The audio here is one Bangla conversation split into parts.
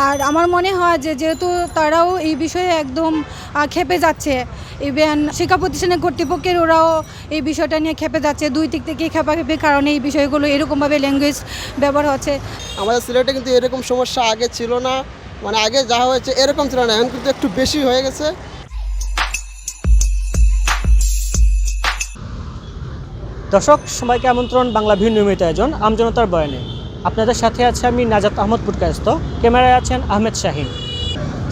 আর আমার মনে হয় যেহেতু তারাও এই বিষয়ে একদম ক্ষেপে যাচ্ছে, ইভেন শিক্ষা প্রতিষ্ঠানের কর্তৃপক্ষের ওরাও এই বিষয়টা নিয়ে ক্ষেপে যাচ্ছে, দুই দিক থেকেই খেপাখেপির কারণে এই বিষয়গুলো এরকমভাবে ল্যাঙ্গুয়েজ ব্যবহার হচ্ছে। আমাদের সিলেটে কিন্তু এরকম সমস্যা আগে ছিল না, মানে আগে যা হয়েছে এরকম ছিল না, এখন কিন্তু একটু বেশি হয়ে গেছে। দর্শক সবাইকে আমন্ত্রণ বাংলা ভিউ নিয়মিত আয়োজন আমজনতার বয়ানে। আপনাদের সাথে আছে আমি নাজাত আহমদ পুটকায়স্ত, ক্যামেরায় আছেন আহমেদ শাহিন।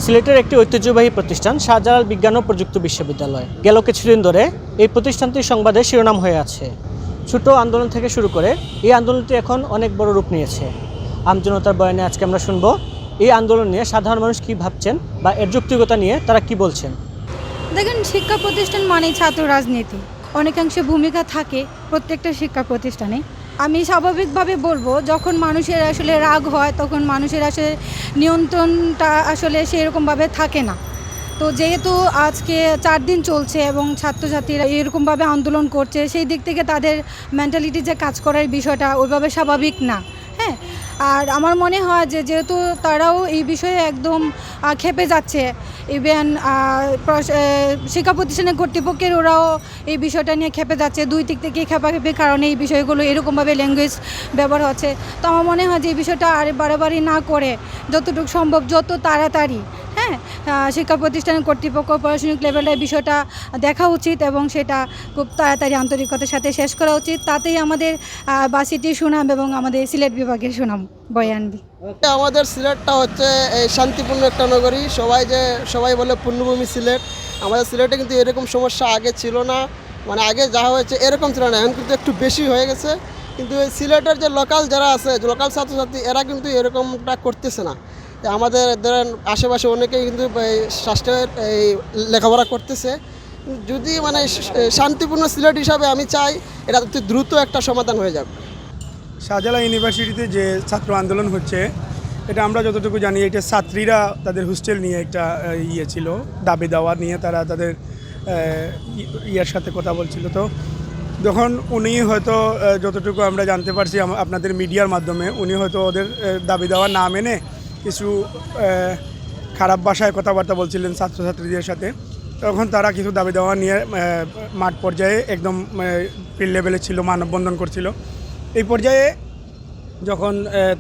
সিলেটের একটি ঐতিহ্যবাহী প্রতিষ্ঠান শাহজালাল বিজ্ঞান ও প্রযুক্তি বিশ্ববিদ্যালয়। গেল কিছুদিন ধরে এই প্রতিষ্ঠানটি সংবাদে শিরোনাম হয়ে আছে। ছোট আন্দোলন থেকে শুরু করে এই আন্দোলনটি এখন অনেক বড় রূপ নিয়েছে। আমজনতার বয়ানে আজকে আমরা শুনব এই আন্দোলন নিয়ে সাধারণ মানুষ কী ভাবছেন বা এর যৌক্তিকতা নিয়ে তারা কি বলছেন। দেখেন, শিক্ষা প্রতিষ্ঠান মানেই ছাত্র রাজনীতি, অনেকাংশে ভূমিকা থাকে প্রত্যেকটা শিক্ষা প্রতিষ্ঠানে। আমি স্বাভাবিকভাবে বলবো, যখন মানুষের আসলে রাগ হয় তখন মানুষের আসলে নিয়ন্ত্রণটা আসলে সেরকমভাবে থাকে না। তো যেহেতু আজকে 4 দিন চলছে এবং ছাত্রছাত্রীরা এরকমভাবে আন্দোলন করছে, সেই দিক থেকে তাদের মেন্টালিটি যে কাজ করার বিষয়টা ওইভাবে স্বাভাবিক না। হ্যাঁ, আর আমার মনে হয় যেহেতু তারাও এই বিষয়ে একদম ক্ষেপে যাচ্ছে, ইভেন শিক্ষা প্রতিষ্ঠানের কর্তৃপক্ষের ওরাও এই বিষয়টা নিয়ে ক্ষেপে যাচ্ছে, দুই দিক থেকেই খেপাখেপির কারণে এই বিষয়গুলো এরকমভাবে ল্যাঙ্গুয়েজ ব্যবহার হচ্ছে। তো আমার মনে হয় যে এই বিষয়টা আর বাড়াবাড়ি না করে যতটুকু সম্ভব যত তাড়াতাড়ি শিক্ষা প্রতিষ্ঠানের কর্তৃপক্ষ প্রশাসনিক লেভেলে বিষয়টা দেখা উচিত এবং সেটা খুব তাড়াতাড়ি আন্তরিকতার সাথে শেষ করা উচিত। তাতেই আমাদের বাসিটির সুনাম এবং আমাদের সিলেট বিভাগের সুনাম বয়ে আনবে। আমাদের সিলেটটা হচ্ছে এই শান্তিপূর্ণ একটা নগরী, সবাই বলে পূর্ণভূমি সিলেট। আমাদের সিলেটে কিন্তু এরকম সমস্যা আগে ছিল না, মানে আগে যা হয়েছে এরকম ছিল না, এখন কিন্তু একটু বেশি হয়ে গেছে। কিন্তু এই সিলেটের যে লোকাল যারা আছে, লোকাল ছাত্রছাত্রী, এরা কিন্তু এরকমটা করতেছে না। আমাদের ধরেন আশেপাশে অনেকেই কিন্তু স্বাস্থ্যের এই লেখাপড়া করতেছে। যদি মানে শান্তিপূর্ণ সিলেট হিসাবে আমি চাই এটা দ্রুত একটা সমাধান হয়ে যাবে। শাহজালাল ইউনিভার্সিটিতে যে ছাত্র আন্দোলন হচ্ছে, এটা আমরা যতটুকু জানি এটা ছাত্রীরা তাদের হোস্টেল নিয়ে একটা ছিল, দাবি দেওয়া নিয়ে তারা তাদের ইয়ার সাথে কথা বলছিল। তো যখন উনি হয়তো যতটুকু আমরা জানতে পারছি আপনাদের মিডিয়ার মাধ্যমে, উনি হয়তো ওদের দাবি দেওয়া না মেনে কিছু খারাপ ভাষায় কথাবার্তা বলছিলেন ছাত্রছাত্রীদের সাথে। তখন তারা কিছু দাবি দেওয়া নিয়ে মাঠ পর্যায়ে একদম ফিল্ড লেভেলে ছিল, মানববন্ধন করছিল। এই পর্যায়ে যখন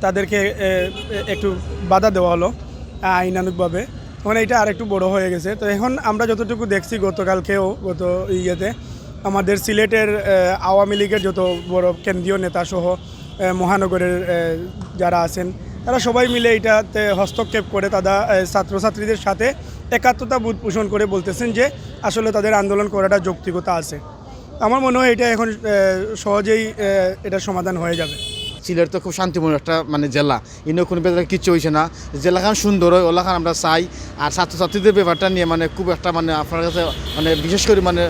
তাদেরকে একটু বাধা দেওয়া হলো আইনানুগভাবে, তখন এটা আর একটু বড় হয়ে গেছে। তো এখন আমরা যতটুকু দেখছি গতকালকেও গত ইয়েতে আমাদের সিলেটের আওয়ামী লীগের যত বড় কেন্দ্রীয় নেতাসহ মহানগরের যারা আছেন, তারা সবাই মিলে এটাতে হস্তক্ষেপ করে তারা ছাত্রছাত্রীদের সাথে একাত্মতা বোধ পোষণ করে বলতেছেন যে আসলে তাদের আন্দোলন করাটা যৌক্তিকতা আছে। আমার মনে হয় এটা এখন সহজেই এটার সমাধান হয়ে যাবে। সিলেট তো খুব শান্তিপূর্ণ একটা মানে জেলা, ইনো কোনো ব্যাপারে কিচ্ছু হয়েছে না। জেলাখান সুন্দর হয়, ওলাখান আমরা চাই। আর ছাত্রছাত্রীদের ব্যাপারটা নিয়ে মানে খুব একটা মানে আপনার কাছে মানে বিশেষ করে মানে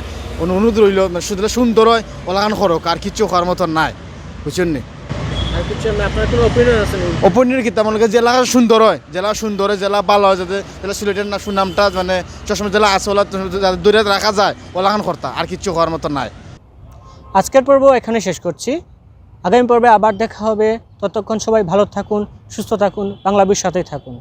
অনুরোধ রইল, মানে শুধু সুন্দর হয় ওলাখান খরক, আর কিচ্ছু হওয়ার মতো নাই, বুঝছেন নি? আপনার কোনো অপিনিয়ন আছে? অপিনিয়ন কি তেমন জেলা সুন্দর হয়, জেলা ভালো হয়, যাতে জেলা সিলেটের না সুনামটা মানে সবসময় জেলা আছে ওলা দূরে রাখা যায়, ওলাখান কর্তা, আর কিচ্ছু হওয়ার মতো নাই। আজকের পর্ব এখানে শেষ করছি। আগামী পর্বে আবার দেখা হবে। ততক্ষণ সবাই ভালো থাকুন, সুস্থ থাকুন, বাংলা ভিউর সাথেই থাকুন।